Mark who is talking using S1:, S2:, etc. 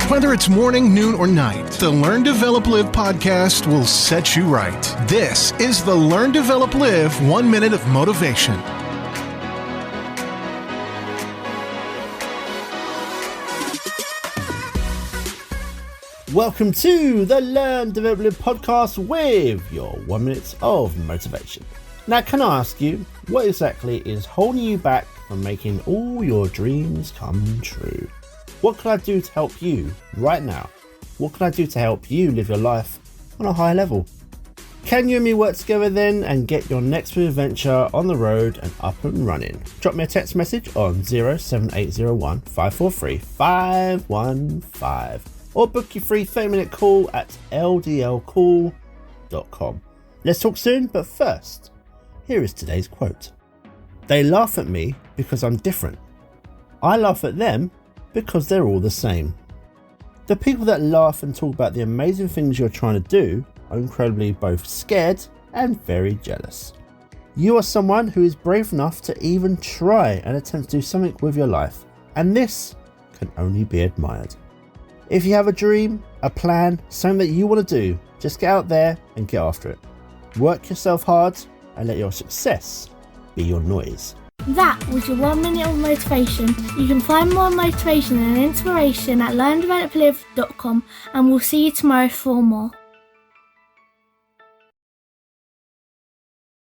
S1: Whether it's morning, noon, or night, the Learn, Develop, Live podcast will set you right. This is the Learn, Develop, Live 1 Minute of Motivation.
S2: Welcome to the Learn, Develop, Live podcast with your 1 minute of motivation. Now, can I ask you, what exactly is holding you back from making all your dreams come true? What can I do to help you right now? What can I do to help you live your life on a higher level? Can you and me work together then and get your next adventure on the road and up and running? Drop me a text message on 07801 543 515 or book your free 30-minute call at ldlcall.com. Let's talk soon, but first, here is today's quote. They laugh at me because I'm different. I laugh at them because they're all the same. The people that laugh and talk about the amazing things you're trying to do are incredibly both scared and very jealous. You are someone who is brave enough to even try and attempt to do something with your life, and this can only be admired. If you have a dream, a plan, something that you want to do, just get out there and get after it. Work yourself hard and let your success be your noise.
S3: That was your 1 minute of motivation. You can find more motivation and inspiration at learndeveloplive.com, and we'll see you tomorrow for more.